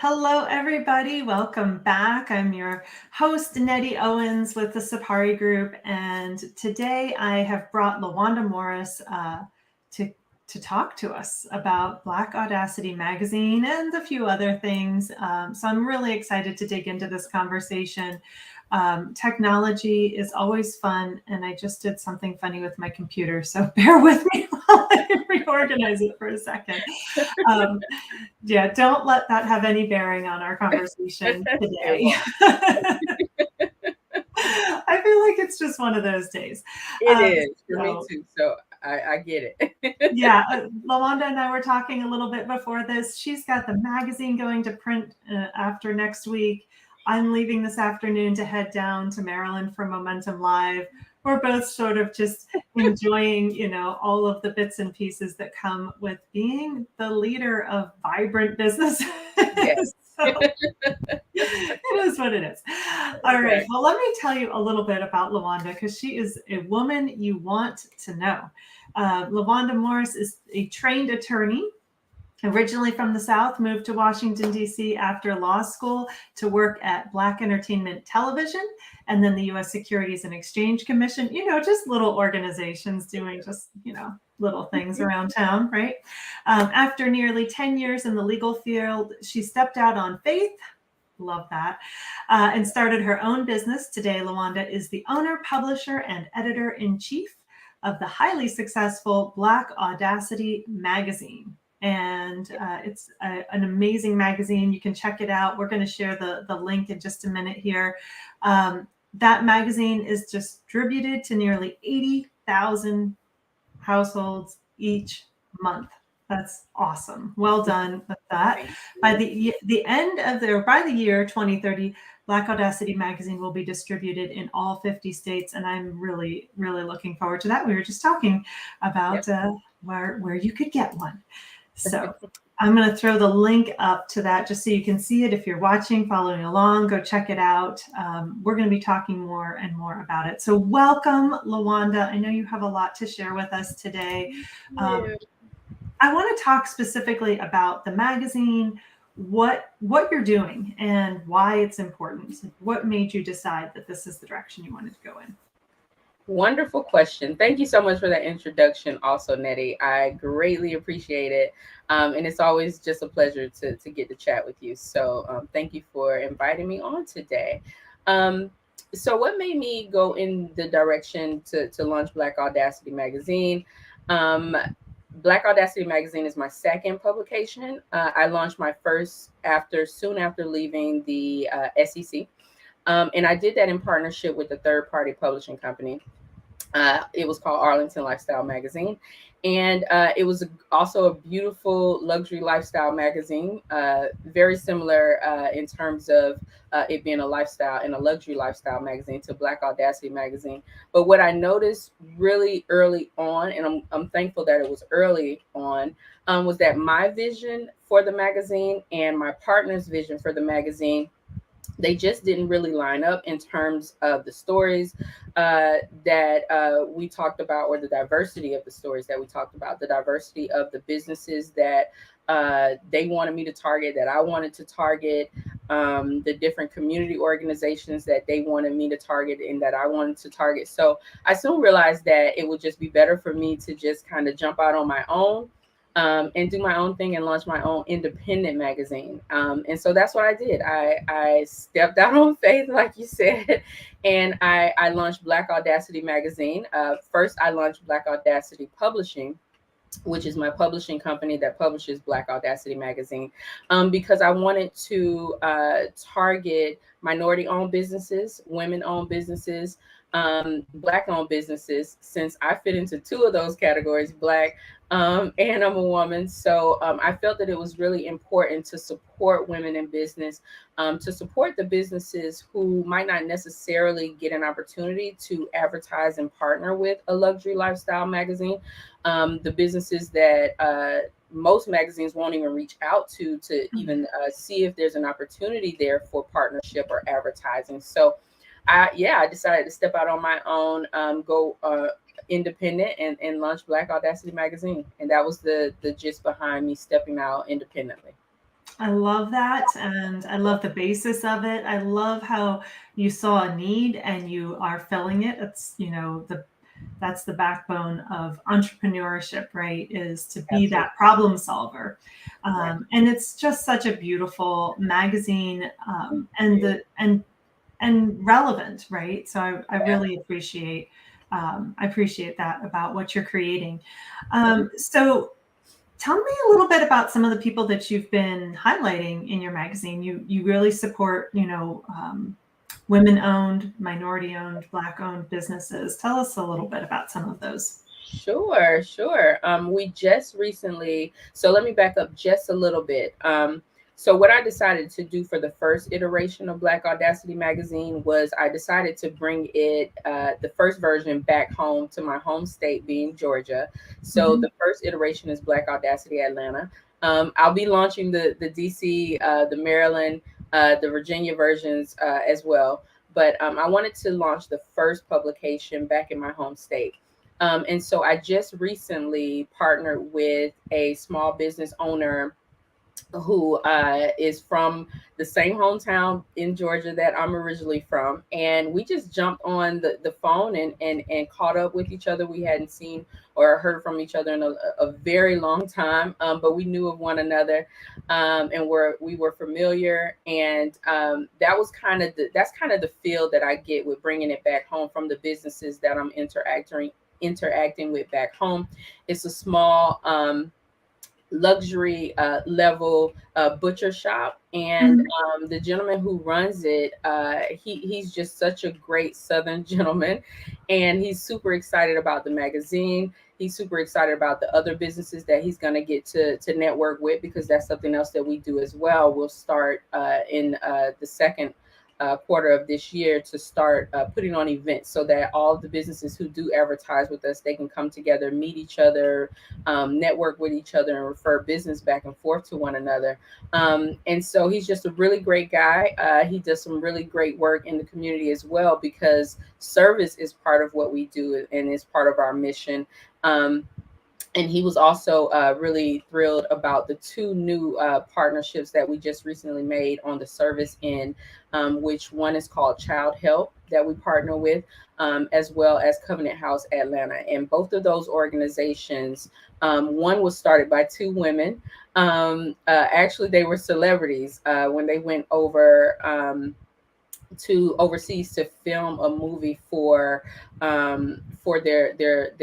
Hello, everybody. Welcome back. I'm your host, Nettie Owens with the Sapari Group, and today I have brought LaWanda Morris to to talk to us about Black Audacity magazine and a few other things. So I'm really excited to dig into this conversation. Technology is always fun, and I just did something funny with my computer, so bear with me while I reorganize it for a second. Um, yeah, don't let that have any bearing on our conversation It today. won't. I feel like it's just one of those days. It Um, is for me so, too. So I get it. yeah, LaWanda and I were talking a little bit before this. She's got the magazine going to print after next week. I'm leaving this afternoon to head down to Maryland for Momentum Live. We're both sort of just enjoying, all of the bits and pieces that come with being the leader of vibrant businesses. Yes. So it is what it is. All right. Right. Well, let me tell you a little bit about LaWanda because she is a woman you want to know. LaWanda Morris is a trained attorney. Originally from the South, moved to Washington, D.C. after law school to work at Black Entertainment Television and then the U.S. Securities and Exchange Commission, just little organizations doing just, little things around town, right? After nearly 10 years in the legal field, she stepped out on faith. Love that. And started her own business. Today, LaWanda is the owner, publisher, and editor in chief of the highly successful Black Audacity magazine. And it's an amazing magazine. You can check it out. We're going to share the link in just a minute here. That magazine is distributed to nearly 80,000 households each month. That's awesome. Well done with that. Thank By you. the end of by the year 2030, Black Audacity magazine will be distributed in all 50 states, and I'm really, really looking forward to that. We were just talking about Yep. where you could get one. So I'm going to throw the link up to that just so you can see it. If you're watching, following along, go check it out. We're going to be talking more and more about it. So welcome, LaWanda. I know you have a lot to share with us today. Yeah. I want to talk specifically about the magazine, what you're doing and why it's important. What made you decide that this is the direction you wanted to go in? Wonderful question. Thank you so much for that introduction, also, Nettie. I greatly appreciate it. And it's always just a pleasure to get to chat with you. So thank you for inviting me on today. Um, so, what made me go in the direction to launch Black Audacity magazine? Um, Black Audacity magazine is my second publication. I launched my first soon after leaving the SEC. And I did that in partnership with a third party publishing company. It was called Arlington Lifestyle Magazine. And it was also a beautiful luxury lifestyle magazine, very similar in terms of it being a lifestyle and a luxury lifestyle magazine to Black Audacity magazine. But what I noticed really early on, and I'm thankful that it was early on, was that my vision for the magazine and my partner's vision for the magazine, they just didn't really line up in terms of the stories that we talked about, or the diversity of the stories that we talked about, the diversity of the businesses that they wanted me to target, that I wanted to target, the different community organizations that they wanted me to target and that I wanted to target. So I soon realized that it would just be better for me to just kind of jump out on my own, and do my own thing and launch my own independent magazine. And so that's what I did. I stepped out on faith, like you said, and I launched Black Audacity magazine. First, I launched Black Audacity Publishing, which is my publishing company that publishes Black Audacity magazine, because I wanted to target minority-owned businesses, women-owned businesses, Black-owned businesses, since I fit into two of those categories, Black, and I'm a woman. So I felt that it was really important to support women in business, to support the businesses who might not necessarily get an opportunity to advertise and partner with a luxury lifestyle magazine, the businesses that most magazines won't even reach out to even see if there's an opportunity there for partnership or advertising. So I decided to step out on my own, go independent, and launch Black Audacity magazine. And that was the gist behind me stepping out independently. I love that. And I love the basis of it. I love how you saw a need and you are filling it. It's, that's the backbone of entrepreneurship, right? Is to be Absolutely. that problem solver. Right. And it's just such a beautiful magazine, Thank and you. and relevant, right? So I Yeah. really appreciate that about what you're creating. Thank So tell me a little bit about some of the people that you've been highlighting in your magazine. You really support, women owned, minority owned, Black owned businesses. Tell us a little bit about some of those. Sure, sure. We just recently, so let me back up just a little bit. So what I decided to do for the first iteration of Black Audacity magazine was I decided to bring it, the first version, back home to my home state, being Georgia. So Mhm. the first iteration is Black Audacity Atlanta. I'll be launching the DC, the Maryland, the Virginia versions as well. But I wanted to launch the first publication back in my home state. And so I just recently partnered with a small business owner who is from the same hometown in Georgia that I'm originally from. And we just jumped on the phone and caught up with each other. We hadn't seen or heard from each other in a very long time, but we knew of one another, and we were familiar. And that's kind of the feel that I get with bringing it back home from the businesses that I'm interacting with back home. It's a small luxury level butcher shop, and Mhm. the gentleman who runs it, he's just such a great Southern gentleman, and he's super excited about the magazine. He's super excited about the other businesses that he's going to get to network with, because that's something else that we do as well. We'll start in the second quarter of this year to start putting on events, so that all the businesses who do advertise with us, they can come together, meet each other, network with each other, and refer business back and forth to one another. And so he's just a really great guy. He does some really great work in the community as well, because service is part of what we do and is part of our mission. And he was also really thrilled about the two new partnerships that we just recently made on the service end, which one is called Child Help, that we partner with, as well as Covenant House Atlanta. And both of those organizations, one was started by two women. Actually, they were celebrities when they went over to overseas to film a movie for their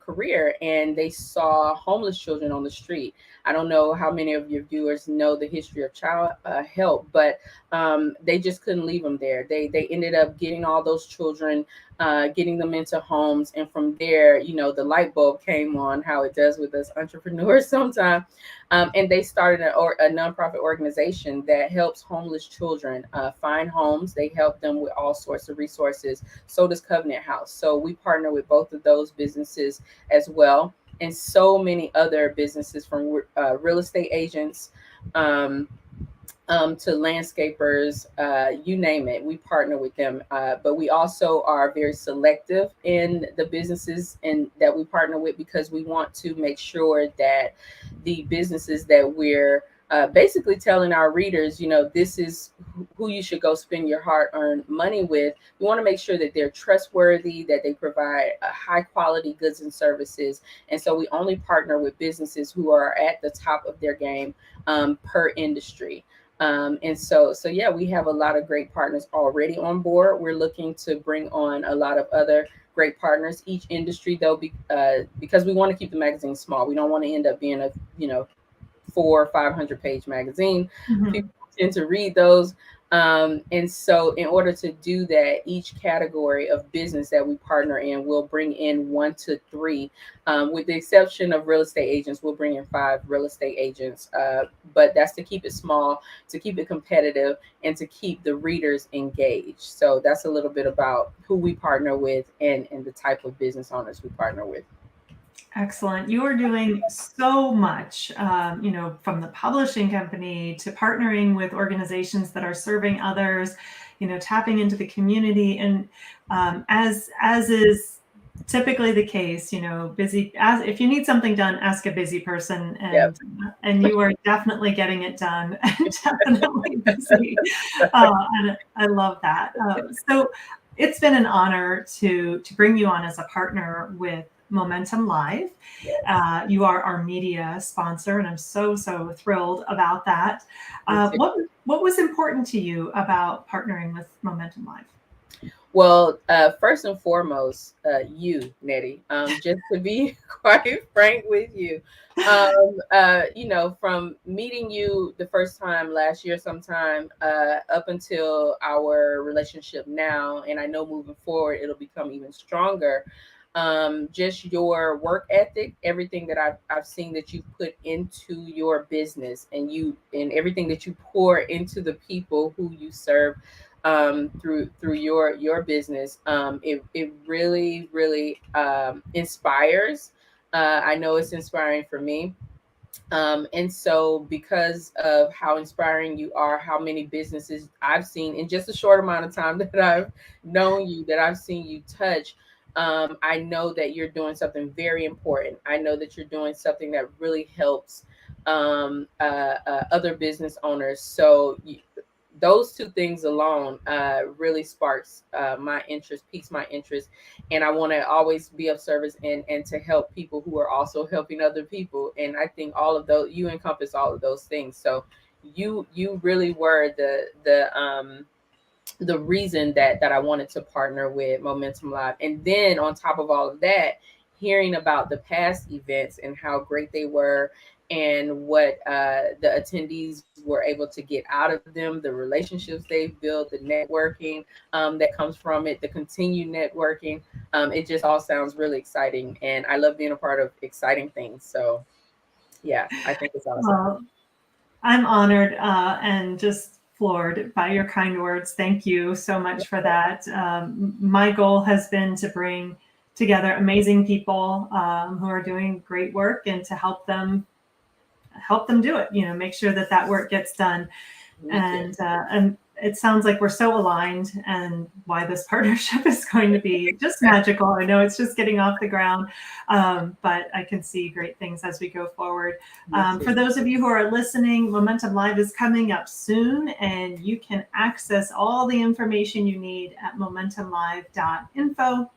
career, and they saw homeless children on the street. I don't know how many of your viewers know the history of child help, but they just couldn't leave them there. They ended up getting all those children, getting them into homes, and from there, the light bulb came on, how it does with us entrepreneurs sometimes. And they started a nonprofit organization that helps homeless children find homes. They help them with all sorts of resources. So does Covenant House. So we partner with both of those businesses as well, and so many other businesses, from real estate agents, um, to landscapers, you name it. We partner with them, but we also are very selective in the businesses and that we partner with, because we want to make sure that the businesses that we're basically telling our readers, this is who you should go spend your hard-earned money with. We want to make sure that they're trustworthy, that they provide high-quality goods and services, and so we only partner with businesses who are at the top of their game per industry. And so yeah, we have a lot of great partners already on board. We're looking to bring on a lot of other great partners. Each industry, though, because we want to keep the magazine small. We don't want to end up being a 400 or 500 page magazine. Mhm. People tend to read those. And so, in order to do that, each category of business that we partner in will bring in 1 to 3. With the exception of real estate agents, we'll bring in 5 real estate agents. But that's to keep it small, to keep it competitive, and to keep the readers engaged. So, that's a little bit about who we partner with and the type of business owners we partner with. Excellent. You are doing so much, from the publishing company to partnering with organizations that are serving others, tapping into the community. And as is typically the case, busy. If you need something done, ask a busy person, Yep. and you are definitely getting it done, and definitely busy. And I love that. So it's been an honor to bring you on as a partner with Momentum Live. Yes. You are our media sponsor, and I'm so thrilled about that. What was important to you about partnering with Momentum Live? Well, first and foremost, you, Nettie, just to be quite frank with you, from meeting you the first time last year sometime up until our relationship now, and I know moving forward it'll become even stronger. Just your work ethic, everything that I've seen that you put into your business, and everything that you pour into the people who you serve through your business. It really inspires. I know it's inspiring for me. And so, because of how inspiring you are, how many businesses I've seen in just a short amount of time that I've known you, that I've seen you touch, I know that you're doing something very important. I know that you're doing something that really helps other business owners. So, those two things alone really sparks my interest, piques my interest, and I want to always be of service and to help people who are also helping other people. And I think all of those, you encompass all of those things. So you really were the reason that I wanted to partner with Momentum Live. And then on top of all of that, hearing about the past events and how great they were, and what the attendees were able to get out of them, the relationships they've built, the networking that comes from it, the continued networking. It just all sounds really exciting. And I love being a part of exciting things. So, yeah, I think it's awesome. Well, I'm honored and just floored by your kind words. Thank you so much for that. My goal has been to bring together amazing people who are doing great work, and to help them do it. Make sure that work gets done. And it sounds like we're so aligned, and why this partnership is going to be just magical. I know it's just getting off the ground, but I can see great things as we go forward. For those of you who are listening, Momentum Live is coming up soon, and you can access all the information you need at momentumlive.info.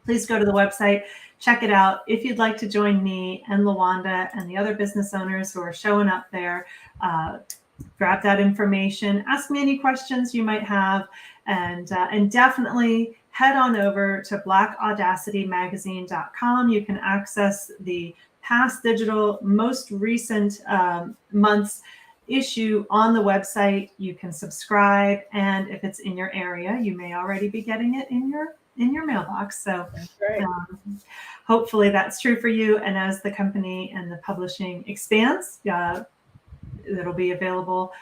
Please go to the website, check it out. If you'd like to join me and LaWanda and the other business owners who are showing up there, grab that information, ask me any questions you might have, and definitely head on over to blackaudacitymagazine.com. You can access the past digital, most recent month's issue on the website. You can subscribe, and if it's in your area, you may already be getting it in your mailbox. So hopefully that's true for you. And as the company and the publishing expands, it'll be available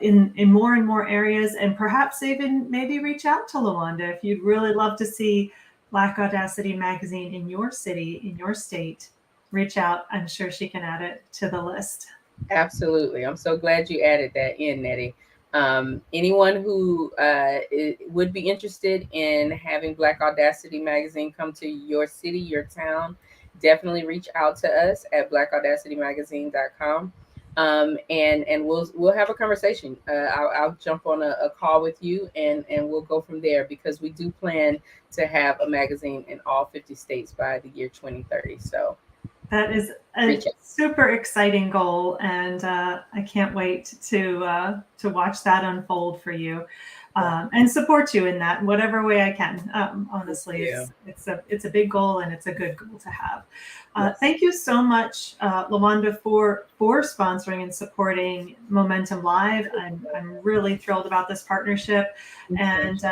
in more and more areas, and perhaps even maybe reach out to LaWanda if you'd really love to see Black Audacity Magazine in your city, in your state. Reach out. I'm sure she can add it to the list. Absolutely. I'm so glad you added that in, Nettie. Anyone who would be interested in having Black Audacity Magazine come to your city, your town, definitely reach out to us at blackaudacitymagazine.com. And we'll have a conversation. I'll jump on a call with you, and we'll go from there, because we do plan to have a magazine in all 50 states by the year 2030. So that is a super exciting goal, and I can't wait to watch that unfold for you, and support you in that in whatever way I can. Honestly, it's a big goal, and it's a good goal to have. Thank you so much, LaWanda, for sponsoring and supporting Momentum Live. I'm really thrilled about this partnership, and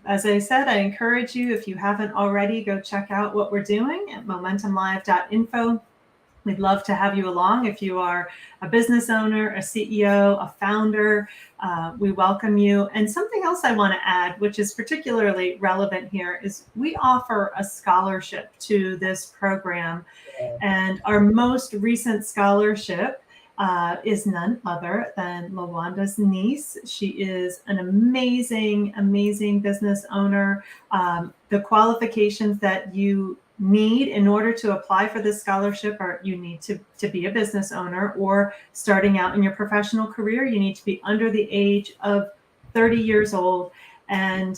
as I said, I encourage you, if you haven't already, go check out what we're doing at momentumlive.info. We'd love to have you along. If you are a business owner, a CEO, a founder, we welcome you. And something else I want to add, which is particularly relevant here, is we offer a scholarship to this program. And our most recent scholarship is none other than LaWanda's niece. She is an amazing, amazing business owner. The qualifications that you need in order to apply for this scholarship are you need to be a business owner, or starting out in your professional career, you need to be under the age of 30 years old. And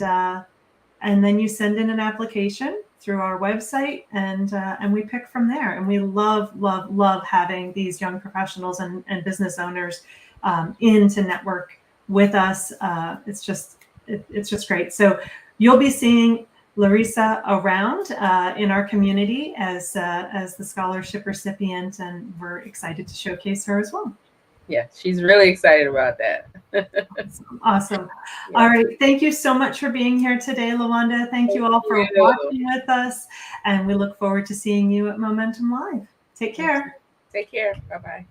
then you send in an application through our website, and we pick from there. And we love, love, love having these young professionals and business owners in to network with us. It's just great. So you'll be seeing Larissa around in our community as the scholarship recipient, and we're excited to showcase her as well. Yeah, she's really excited about that. Awesome. Yeah. All right. Thank you so much for being here today, LaWanda. Thank you all for watching with us. And we look forward to seeing you at Momentum Live. Take care. Take care. Bye-bye.